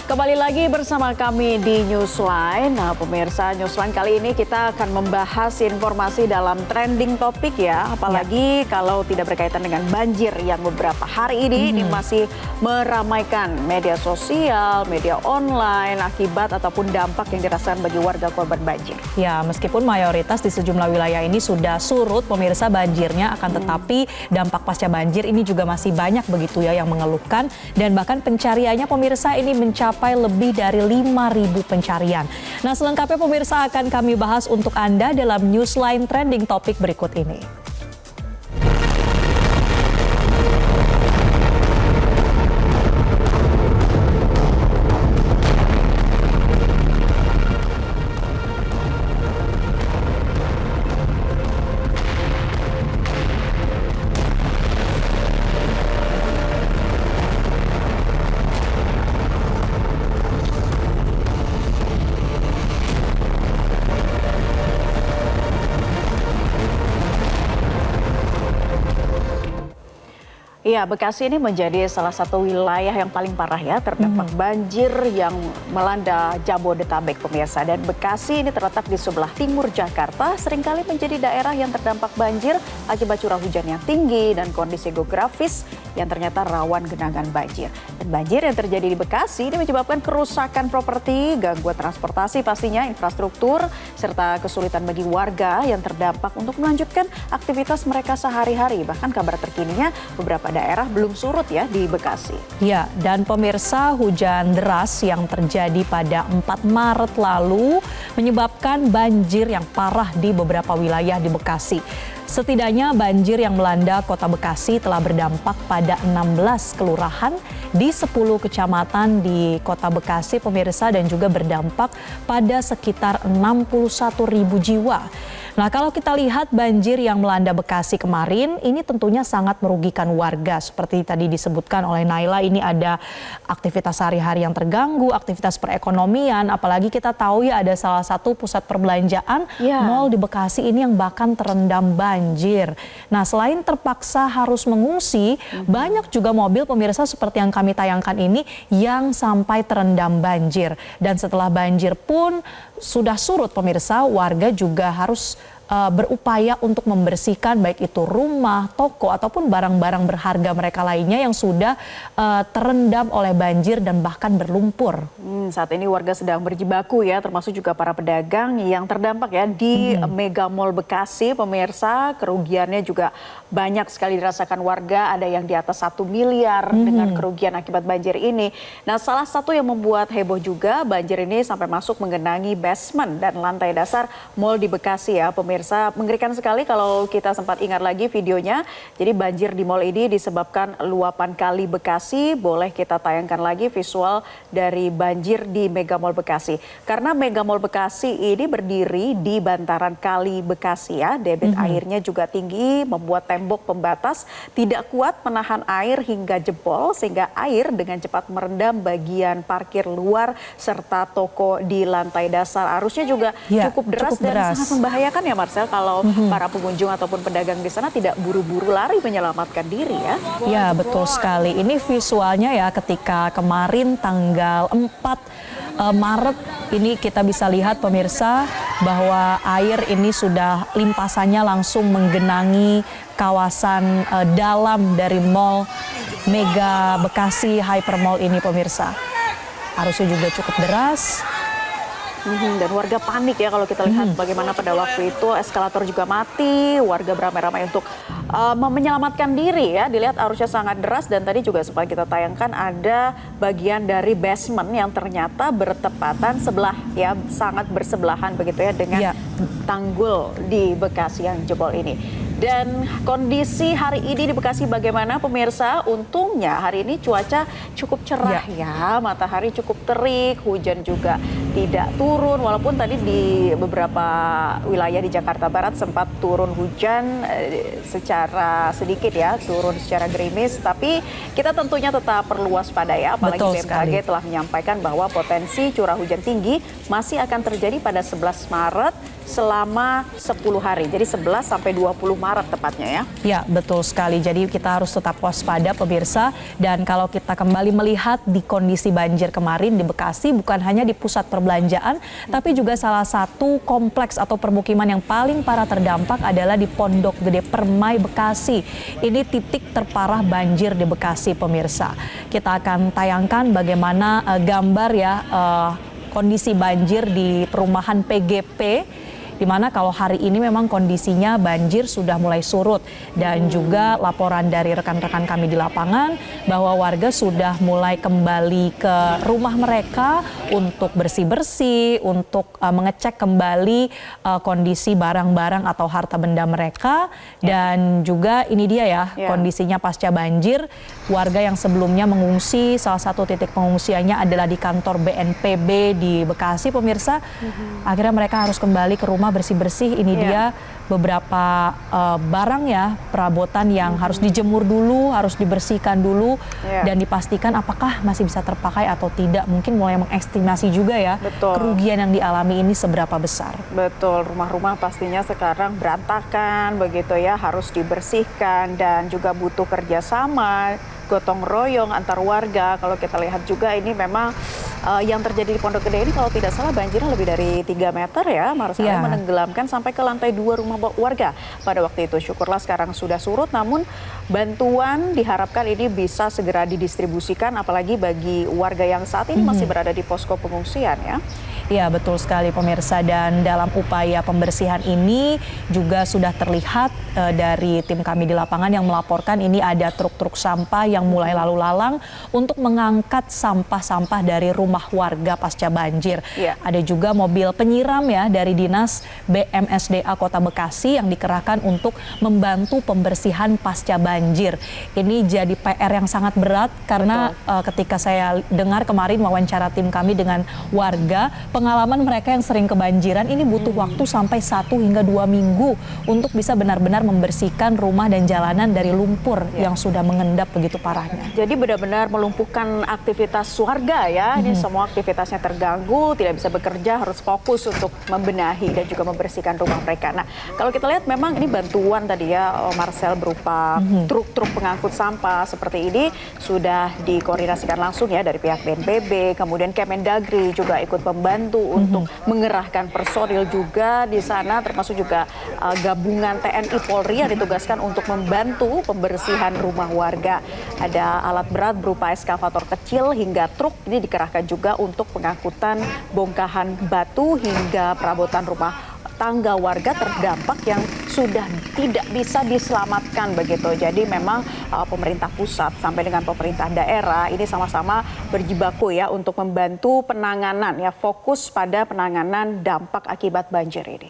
Kembali lagi bersama kami di Newsline. Nah, pemirsa, Newsline kali ini kita akan membahas informasi dalam trending topik ya. Apalagi kalau tidak berkaitan dengan banjir yang beberapa hari ini masih meramaikan media sosial, media online, akibat ataupun dampak yang dirasakan bagi warga korban banjir. Ya, meskipun mayoritas di sejumlah wilayah ini sudah surut pemirsa banjirnya, akan tetapi dampak pasca banjir ini juga masih banyak begitu ya yang mengeluhkan, dan bahkan pencariannya pemirsa ini mencapai lebih dari 5.000 pencarian. Nah, selengkapnya pemirsa akan kami bahas untuk Anda dalam Newsline Trending Topik berikut ini. Iya, Bekasi ini menjadi salah satu wilayah yang paling parah ya terdampak banjir yang melanda Jabodetabek pemirsa. Dan Bekasi ini terletak di sebelah timur Jakarta, seringkali menjadi daerah yang terdampak banjir akibat curah hujan yang tinggi dan kondisi geografis yang ternyata rawan genangan banjir. Dan banjir yang terjadi di Bekasi ini menyebabkan kerusakan properti, gangguan transportasi pastinya, infrastruktur, serta kesulitan bagi warga yang terdampak untuk melanjutkan aktivitas mereka sehari-hari. Bahkan kabar terkininya beberapa daerah belum surut ya di Bekasi. Ya, dan pemirsa, hujan deras yang terjadi pada 4 Maret lalu menyebabkan banjir yang parah di beberapa wilayah di Bekasi. Setidaknya banjir yang melanda kota Bekasi telah berdampak pada 16 kelurahan di 10 kecamatan di kota Bekasi pemirsa, dan juga berdampak pada sekitar 61.000 jiwa. Nah, kalau kita lihat banjir yang melanda Bekasi kemarin, ini tentunya sangat merugikan warga. Seperti tadi disebutkan oleh Naila, ini ada aktivitas sehari-hari yang terganggu, aktivitas perekonomian, apalagi kita tahu ya ada salah satu pusat perbelanjaan, mal di Bekasi ini yang bahkan terendam banjir. Nah, selain terpaksa harus mengungsi, banyak juga mobil pemirsa seperti yang kami tayangkan ini yang sampai terendam banjir. Dan setelah banjir pun sudah surut pemirsa, warga juga harus berupaya untuk membersihkan baik itu rumah, toko, ataupun barang-barang berharga mereka lainnya yang sudah terendam oleh banjir dan bahkan berlumpur. Saat ini warga sedang berjibaku ya, termasuk juga para pedagang yang terdampak ya di Mega Mall Bekasi pemirsa. Kerugiannya juga banyak sekali dirasakan warga, ada yang di atas 1 miliar dengan kerugian akibat banjir ini. Nah, salah satu yang membuat heboh juga, banjir ini sampai masuk menggenangi basement dan lantai dasar mall di Bekasi ya pemirsa. Mengerikan sekali kalau kita sempat ingat lagi videonya. Jadi banjir di mall ini disebabkan luapan kali Bekasi. Boleh kita tayangkan lagi visual dari banjir di Mega Mall Bekasi. Karena Mega Mall Bekasi ini berdiri di bantaran kali Bekasi ya. Debit airnya juga tinggi, membuat tembok pembatas tidak kuat menahan air hingga jebol, sehingga air dengan cepat merendam bagian parkir luar serta toko di lantai dasar. Arusnya juga cukup deras dan sangat membahayakan ya Marcel, kalau para pengunjung ataupun pedagang di sana tidak buru-buru lari menyelamatkan diri ya. Ya, betul sekali. Ini visualnya ya ketika kemarin tanggal 4 Maret ini kita bisa lihat pemirsa bahwa air ini sudah limpasannya langsung menggenangi kawasan dalam dari Mall Mega Bekasi Hyper Mall ini pemirsa. Arusnya juga cukup deras. Dan warga panik ya kalau kita lihat bagaimana pada waktu itu eskalator juga mati, warga beramai-ramai untuk menyelamatkan diri ya. Dilihat arusnya sangat deras, dan tadi juga sempat kita tayangkan ada bagian dari basement yang ternyata bertepatan sebelah ya, sangat bersebelahan begitu ya dengan tanggul di Bekasi yang jebol ini. Dan kondisi hari ini di Bekasi bagaimana pemirsa? Untungnya hari ini cuaca cukup cerah ya, matahari cukup terik, hujan juga tidak turun. Walaupun tadi di beberapa wilayah di Jakarta Barat sempat turun hujan secara sedikit ya, turun secara gerimis. Tapi kita tentunya tetap perlu waspada ya, apalagi BMKG telah menyampaikan bahwa potensi curah hujan tinggi masih akan terjadi pada 11 Maret selama 10 hari. Jadi 11 sampai 20 Maret tepatnya ya. Ya, betul sekali. Jadi kita harus tetap waspada pemirsa. Dan kalau kita kembali melihat di kondisi banjir kemarin di Bekasi, bukan hanya di pusat perbelanjaan, tapi juga salah satu kompleks atau permukiman yang paling parah terdampak adalah di Pondok Gede Permai, Bekasi. Ini titik terparah banjir di Bekasi pemirsa. Kita akan tayangkan bagaimana gambar ya kondisi banjir di perumahan PGP, di mana kalau hari ini memang kondisinya banjir sudah mulai surut, dan juga laporan dari rekan-rekan kami di lapangan bahwa warga sudah mulai kembali ke rumah mereka untuk bersih-bersih, untuk mengecek kembali kondisi barang-barang atau harta benda mereka. Dan juga ini dia ya kondisinya pasca banjir, warga yang sebelumnya mengungsi, salah satu titik pengungsiannya adalah di kantor BNPB di Bekasi pemirsa. Akhirnya mereka harus kembali ke rumah bersih-bersih. Ini dia beberapa barang ya, perabotan yang harus dijemur dulu, harus dibersihkan dulu, dan dipastikan apakah masih bisa terpakai atau tidak. Mungkin mulai mengestimasi juga ya kerugian yang dialami ini seberapa besar. Betul, rumah-rumah pastinya sekarang berantakan begitu ya, harus dibersihkan dan juga butuh kerjasama, gotong royong antar warga. Kalau kita lihat juga ini memang yang terjadi di Pondok Gede ini kalau tidak salah banjirnya lebih dari 3 meter ya, Marcel, menenggelamkan sampai ke lantai 2 rumah warga pada waktu itu. Syukurlah sekarang sudah surut, namun bantuan diharapkan ini bisa segera didistribusikan, apalagi bagi warga yang saat ini masih berada di posko pengungsian ya. Ya, betul sekali pemirsa, dan dalam upaya pembersihan ini juga sudah terlihat dari tim kami di lapangan yang melaporkan ini ada truk-truk sampah yang mulai lalu lalang untuk mengangkat sampah-sampah dari rumah warga pasca banjir. Ada juga mobil penyiram ya dari Dinas BMSDA Kota Bekasi yang dikerahkan untuk membantu pembersihan pasca banjir. Ini jadi PR yang sangat berat karena ketika saya dengar kemarin wawancara tim kami dengan warga, pengalaman mereka yang sering kebanjiran ini butuh waktu sampai 1 hingga 2 minggu untuk bisa benar-benar membersihkan rumah dan jalanan dari lumpur yang sudah mengendap begitu parahnya. Jadi benar-benar melumpuhkan aktivitas warga ya. Ini semua aktivitasnya terganggu, tidak bisa bekerja, harus fokus untuk membenahi dan juga membersihkan rumah mereka. Nah, kalau kita lihat memang ini bantuan tadi ya, Marcel, berupa truk-truk pengangkut sampah seperti ini sudah dikoordinasikan langsung ya dari pihak BNPB, kemudian Kemendagri juga ikut membantu untuk mengerahkan personil juga di sana, termasuk juga gabungan TNI Polri yang ditugaskan untuk membantu pembersihan rumah warga. Ada alat berat berupa eskavator kecil hingga truk ini dikerahkan juga untuk pengangkutan bongkahan batu hingga perabotan rumah tangga warga terdampak yang sudah tidak bisa diselamatkan begitu. Jadi memang pemerintah pusat sampai dengan pemerintah daerah ini sama-sama berjibaku ya untuk membantu penanganan ya, fokus pada penanganan dampak akibat banjir ini.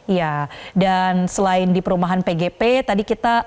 Ya, dan selain di perumahan PGP, tadi kita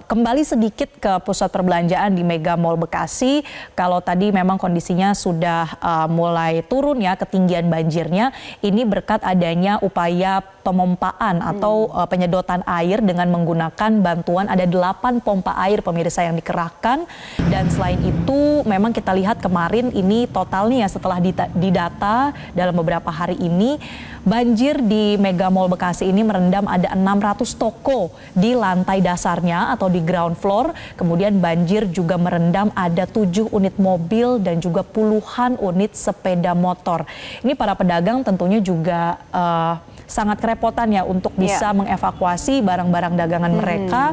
kembali sedikit ke pusat perbelanjaan di Mega Mall Bekasi. Kalau tadi memang kondisinya sudah mulai turun ya ketinggian banjirnya, ini berkat adanya upaya pemompaan atau penyedotan air dengan menggunakan bantuan ada 8 pompa air pemirsa yang dikerahkan. Dan selain itu memang kita lihat kemarin ini totalnya setelah didata dalam beberapa hari ini, banjir di Mega Mall Bekasi ini merendam ada 600 toko di lantai dasarnya atau di ground floor. Kemudian banjir juga merendam ada 7 unit mobil dan juga puluhan unit sepeda motor. Ini para pedagang tentunya juga sangat kerepotan ya untuk bisa mengevakuasi barang-barang dagangan mereka.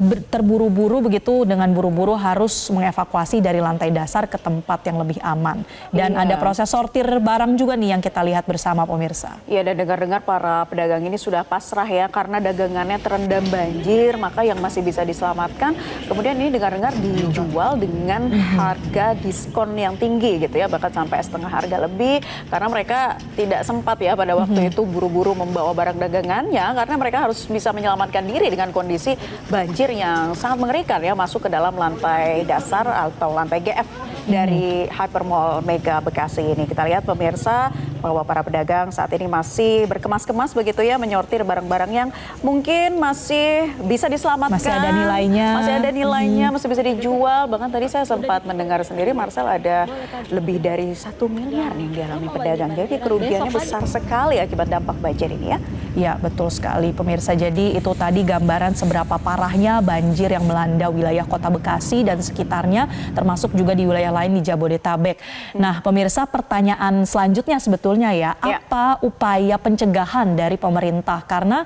Terburu-buru begitu, dengan buru-buru harus mengevakuasi dari lantai dasar ke tempat yang lebih aman. Dan ada proses sortir barang juga nih yang kita lihat bersama pemirsa. Iya, dan dengar-dengar para pedagang ini sudah pasrah ya karena dagangannya terendam banjir, maka yang masih bisa diselamatkan kemudian ini dengar-dengar dijual dengan harga diskon yang tinggi gitu ya, bahkan sampai setengah harga lebih karena mereka tidak sempat ya pada waktu itu buru-buru membawa barang dagangannya karena mereka harus bisa menyelamatkan diri dengan kondisi banjir yang sangat mengerikan ya, masuk ke dalam lantai dasar atau lantai GF dari Hypermall Mega Bekasi ini. Kita lihat pemirsa bahwa para pedagang saat ini masih berkemas-kemas begitu ya, menyortir barang-barang yang mungkin masih bisa diselamatkan. Masih ada nilainya. Masih ada nilainya, masih bisa dijual. Bahkan tadi saya sempat mendengar sendiri, Marcel, ada lebih dari 1 miliar yang dialami pedagang. Jadi kerugiannya besar sekali akibat dampak banjir ini ya. Ya, betul sekali pemirsa. Jadi itu tadi gambaran seberapa parahnya banjir yang melanda wilayah Kota Bekasi dan sekitarnya, termasuk juga di wilayah lain di Jabodetabek. Nah, pemirsa, pertanyaan selanjutnya sebetulnya ya, apa upaya pencegahan dari pemerintah? Karena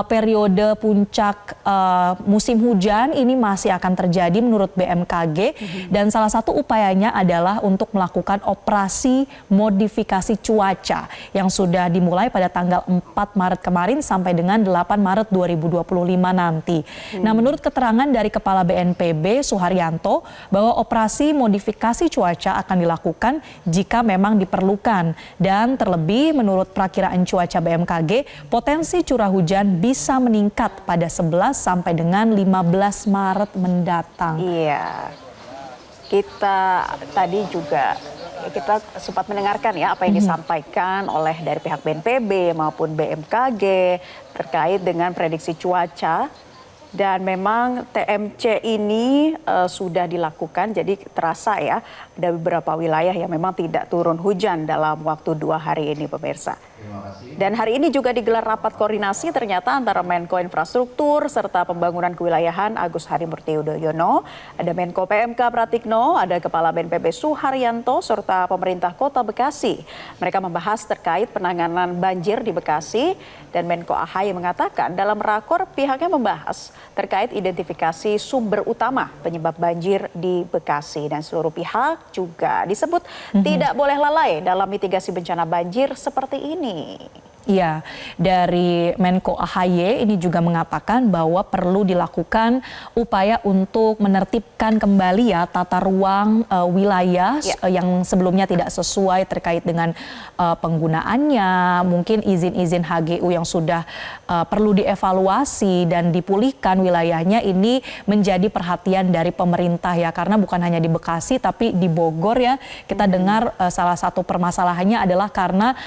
periode puncak musim hujan ini masih akan terjadi menurut BMKG, dan salah satu upayanya adalah untuk melakukan operasi modifikasi cuaca yang sudah dimulai pada tanggal 4 Maret kemarin sampai dengan 8 Maret 2025 nanti. Nah, menurut keterangan dari Kepala BNPB Suharyanto bahwa operasi modifikasi cuaca akan dilakukan jika memang diperlukan, dan terlebih menurut perakiraan cuaca BMKG potensi curah hujan bisa meningkat pada 11 sampai dengan 15 Maret mendatang. Iya. Kita tadi juga kita sempat mendengarkan ya apa yang disampaikan oleh dari pihak BNPB maupun BMKG terkait dengan prediksi cuaca, dan memang TMC ini sudah dilakukan, jadi terasa ya ada beberapa wilayah yang memang tidak turun hujan dalam waktu 2 hari ini pemirsa. Dan hari ini juga digelar rapat koordinasi ternyata antara Menko Infrastruktur serta Pembangunan Kewilayahan Agus Harimurti Yudhoyono, ada Menko PMK Pratikno, ada Kepala BNPB Suharyanto serta pemerintah Kota Bekasi. Mereka membahas terkait penanganan banjir di Bekasi, dan Menko AHY mengatakan dalam rakor pihaknya membahas terkait identifikasi sumber utama penyebab banjir di Bekasi, dan seluruh pihak juga disebut tidak boleh lalai dalam mitigasi bencana banjir seperti ini. Iya, dari Menko AHY ini juga mengatakan bahwa perlu dilakukan upaya untuk menertibkan kembali ya tata ruang wilayah yang sebelumnya tidak sesuai terkait dengan penggunaannya, mungkin izin-izin HGU yang sudah perlu dievaluasi dan dipulihkan wilayahnya, ini menjadi perhatian dari pemerintah ya, karena bukan hanya di Bekasi tapi di Bogor ya, kita dengar salah satu permasalahannya adalah karena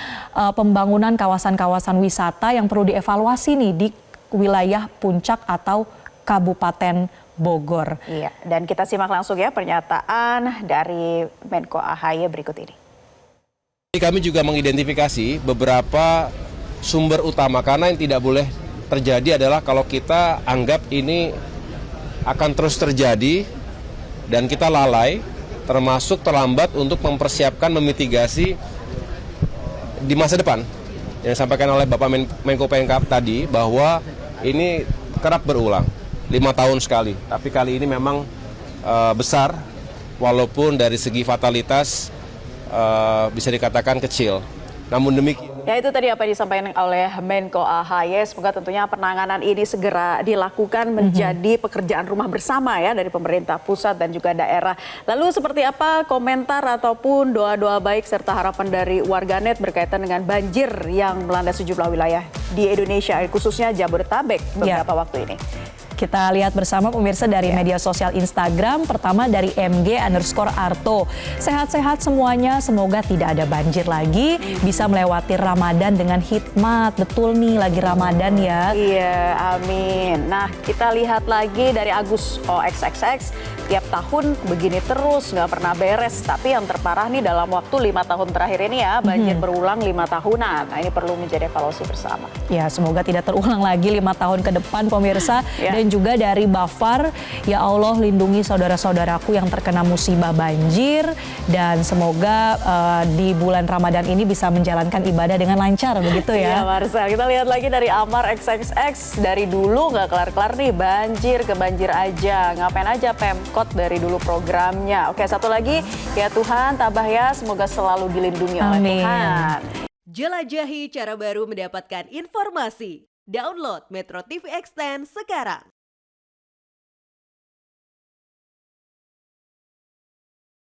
pembangunan kawasan wisata yang perlu dievaluasi nih di wilayah Puncak atau Kabupaten Bogor. Iya, dan kita simak langsung ya pernyataan dari Menko AHY berikut ini. Kami juga mengidentifikasi beberapa sumber utama, karena yang tidak boleh terjadi adalah kalau kita anggap ini akan terus terjadi dan kita lalai, termasuk terlambat untuk mempersiapkan memitigasi di masa depan. Yang disampaikan oleh Bapak Menko PMK tadi bahwa ini kerap berulang 5 tahun sekali, tapi kali ini memang besar, walaupun dari segi fatalitas bisa dikatakan kecil. Namun demikian, ya itu tadi apa yang disampaikan oleh Menko AHY. Semoga tentunya penanganan ini segera dilakukan menjadi pekerjaan rumah bersama ya dari pemerintah pusat dan juga daerah. Lalu seperti apa komentar ataupun doa-doa baik serta harapan dari warganet berkaitan dengan banjir yang melanda sejumlah wilayah di Indonesia, khususnya Jabodetabek beberapa waktu ini? Kita lihat bersama pemirsa dari media sosial Instagram. Pertama dari MG_Arto. Sehat-sehat semuanya, semoga tidak ada banjir lagi. Bisa melewati Ramadan dengan hikmat. Betul nih, lagi Ramadan ya. Iya, amin. Nah, kita lihat lagi dari Agus OXXX. Tiap tahun begini terus, nggak pernah beres. Tapi yang terparah nih dalam waktu 5 tahun terakhir ini ya, banjir berulang 5 tahunan. Nah, ini perlu menjadi evaluasi bersama. Ya, semoga tidak terulang lagi 5 tahun ke depan pemirsa. Dan juga dari Bafar, ya Allah lindungi saudara-saudaraku yang terkena musibah banjir, dan semoga di bulan Ramadan ini bisa menjalankan ibadah dengan lancar begitu ya. Iya Marcel, kita lihat lagi dari Amar XXX. Dari dulu nggak kelar-kelar nih, banjir ke banjir aja. Ngapain aja Pemkot dari dulu programnya. Oke, satu lagi, ya Tuhan tabah ya, semoga selalu dilindungi oleh Tuhan. Jelajahi cara baru mendapatkan informasi. Download Metro TV Extend sekarang.